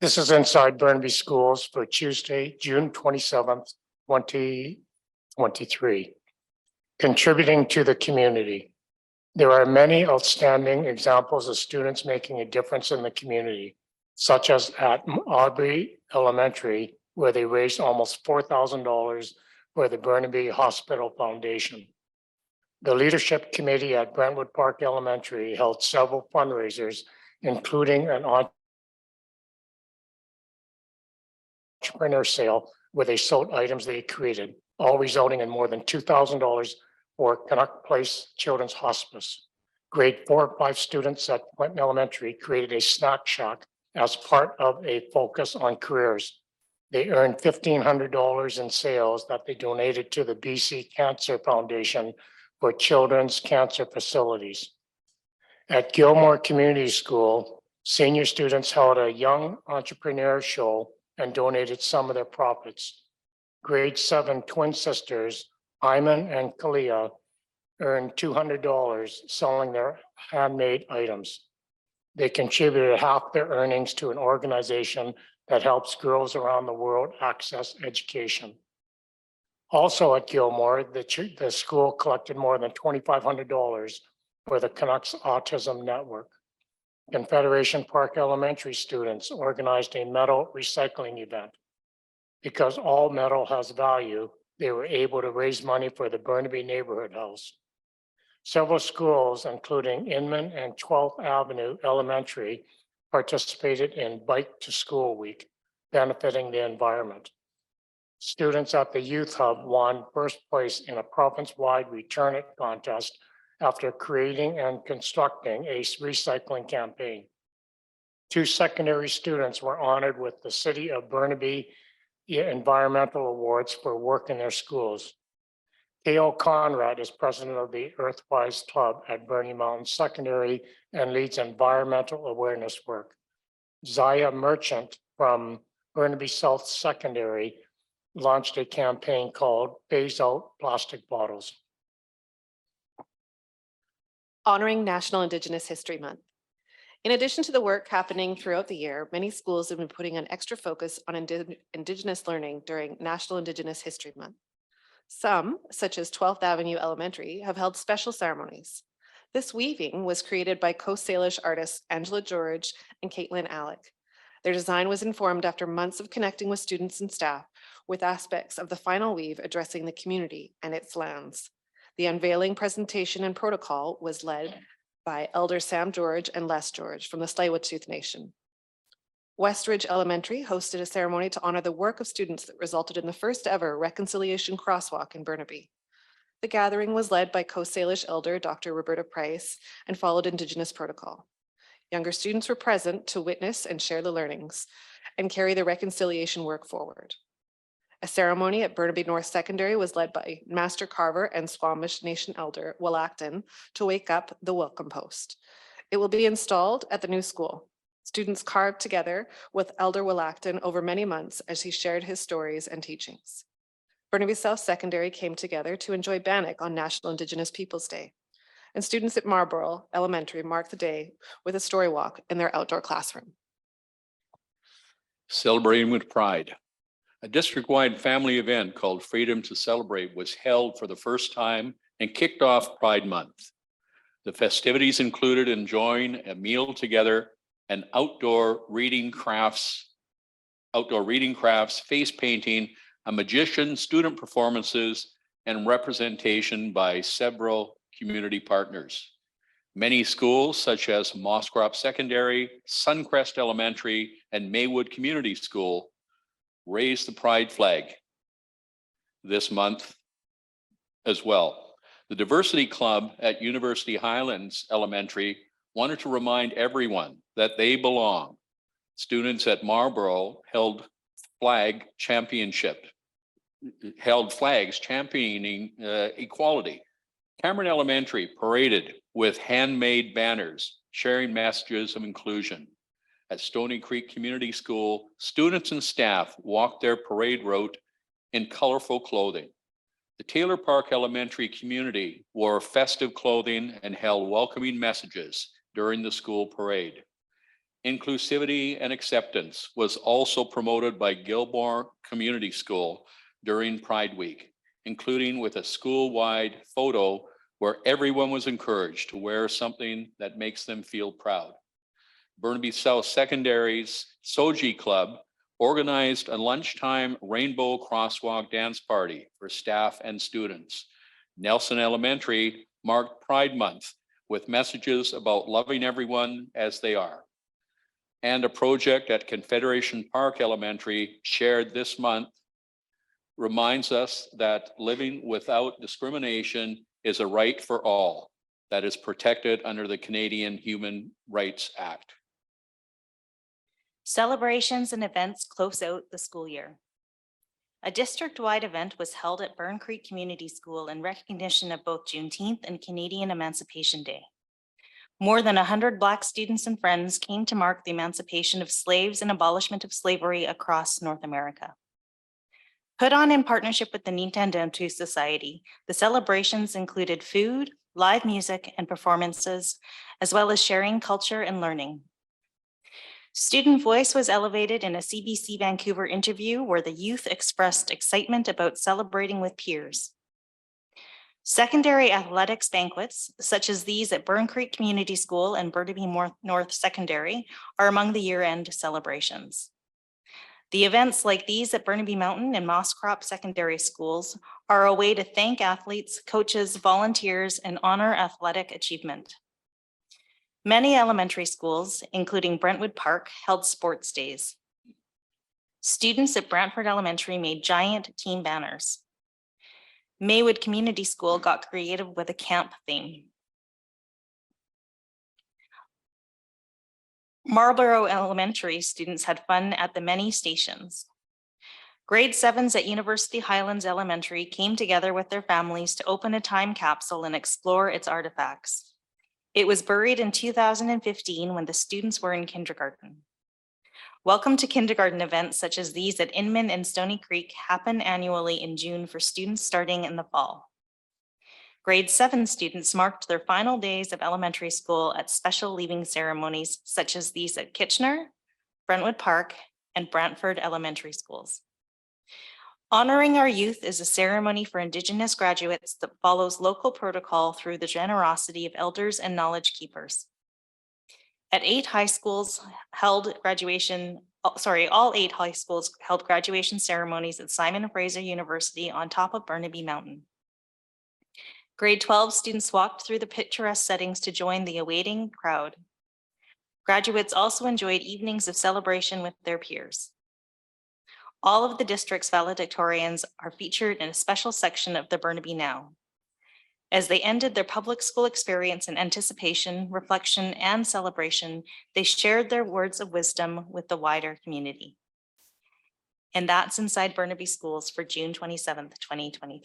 This is inside Burnaby Schools for Tuesday, June 27th, 2023. Contributing to the community. There are many outstanding examples of students making a difference in the community, such as at Aubrey Elementary, where they raised almost $4,000 for the Burnaby Hospital Foundation. The leadership committee at Brentwood Park Elementary held several fundraisers, including an entrepreneur sale where they sold items they created, all resulting in more than $2,000 for Canuck Place Children's Hospice. Grade 4 and 5 students at Clinton Elementary created a snack shack as part of a focus on careers. They earned $1,500 in sales that they donated to the BC Cancer Foundation for children's cancer facilities. At Gilmore Community School, senior students held a young entrepreneur show and donated some of their profits. Grade 7 twin sisters, Iman and Kalia, earned $200 selling their handmade items. They contributed half their earnings to an organization that helps girls around the world access education. Also at Gilmore, the school collected more than $2,500 for the Canucks Autism Network. Confederation Park Elementary students organized a metal recycling event. Because all metal has value, they were able to raise money for the Burnaby Neighborhood House. Several schools, including Inman and 12th Avenue Elementary, participated in Bike to School Week, benefiting the environment. Students at the Youth Hub won first place in a province-wide Return It contest after creating and constructing a recycling campaign. 2 secondary students were honored with the City of Burnaby Environmental Awards for work in their schools. K.O. Conrad is president of the Earthwise Club at Burnaby Mountain Secondary and leads environmental awareness work. Zaya Merchant from Burnaby South Secondary launched a campaign called Phase Out Plastic Bottles. Honoring National Indigenous History Month. In addition to the work happening throughout the year, many schools have been putting an extra focus on Indigenous learning during National Indigenous History Month. Some, such as 12th Avenue Elementary, have held special ceremonies. This weaving was created by Coast Salish artists Angela George and Caitlin Alec. Their design was informed after months of connecting with students and staff with aspects of the final weave addressing the community and its lands. The unveiling presentation and protocol was led by Elder Sam George and Les George from the Tsleil-Waututh Nation. Westridge Elementary hosted a ceremony to honor the work of students that resulted in the first ever reconciliation crosswalk in Burnaby. The gathering was led by Coast Salish Elder Dr. Roberta Price and followed Indigenous protocol. Younger students were present to witness and share the learnings and carry the reconciliation work forward. A ceremony at Burnaby North Secondary was led by Master Carver and Squamish Nation Elder Willacton to wake up the welcome post. It will be installed at the new school. Students carved together with Elder Willacton over many months as he shared his stories and teachings. Burnaby South Secondary came together to enjoy Bannock on National Indigenous Peoples Day. And students at Marlborough Elementary marked the day with a story walk in their outdoor classroom. Celebrating with Pride. A district-wide family event called Freedom to Celebrate was held for the first time and kicked off Pride Month. The festivities included enjoying a meal together and outdoor reading crafts, face painting, a magician, student performances, and representation by several community partners. Many schools such as Mosscrop Secondary, Suncrest Elementary, and Maywood Community School raised the pride flag this month as well. The Diversity Club at University Highlands Elementary wanted to remind everyone that they belong. Students at Marlborough held flags championing equality. Cameron Elementary paraded with handmade banners sharing messages of inclusion. At Stony Creek Community School, students and staff walked their parade route in colorful clothing. The Taylor Park Elementary community wore festive clothing and held welcoming messages during the school parade. Inclusivity and acceptance was also promoted by Gilmore Community School during Pride Week, including with a school-wide photo where everyone was encouraged to wear something that makes them feel proud. Burnaby South Secondary's Soji Club organized a lunchtime rainbow crosswalk dance party for staff and students. Nelson Elementary marked Pride Month with messages about loving everyone as they are. And a project at Confederation Park Elementary shared this month reminds us that living without discrimination is a right for all that is protected under the Canadian Human Rights Act. Celebrations and events close out the school year. A district-wide event was held at Burn Creek Community School in recognition of both Juneteenth and Canadian Emancipation Day. More than 100 Black students and friends came to mark the emancipation of slaves and abolishment of slavery across North America. Put on in partnership with the Nintendo Society, the celebrations included food, live music, and performances, as well as sharing culture and learning. Student voice was elevated in a CBC Vancouver interview where the youth expressed excitement about celebrating with peers. Secondary athletics banquets, such as these at Burn Creek Community School and Burnaby North Secondary, are among the year-end celebrations. The events like these at Burnaby Mountain and Moss Crop Secondary Schools are a way to thank athletes, coaches, volunteers, and honor athletic achievement. Many elementary schools, including Brentwood Park, held sports days. Students at Brantford Elementary made giant team banners. Maywood Community School got creative with a camp theme. Marlborough Elementary students had fun at the many stations. Grade 7s at University Highlands Elementary came together with their families to open a time capsule and explore its artifacts. It was buried in 2015 when the students were in kindergarten. Welcome to kindergarten events such as these at Inman and Stony Creek happen annually in June for students starting in the fall. Grade 7 students marked their final days of elementary school at special leaving ceremonies such as these at Kitchener, Brentwood Park, and Brantford Elementary Schools. Honoring our youth is a ceremony for Indigenous graduates that follows local protocol through the generosity of elders and knowledge keepers. All 8 high schools held graduation ceremonies at Simon Fraser University on top of Burnaby Mountain. Grade 12 students walked through the picturesque settings to join the awaiting crowd. Graduates also enjoyed evenings of celebration with their peers. All of the district's valedictorians are featured in a special section of the Burnaby Now. As they ended their public school experience in anticipation, reflection, and celebration, they shared their words of wisdom with the wider community. And that's inside Burnaby Schools for June 27th, 2023.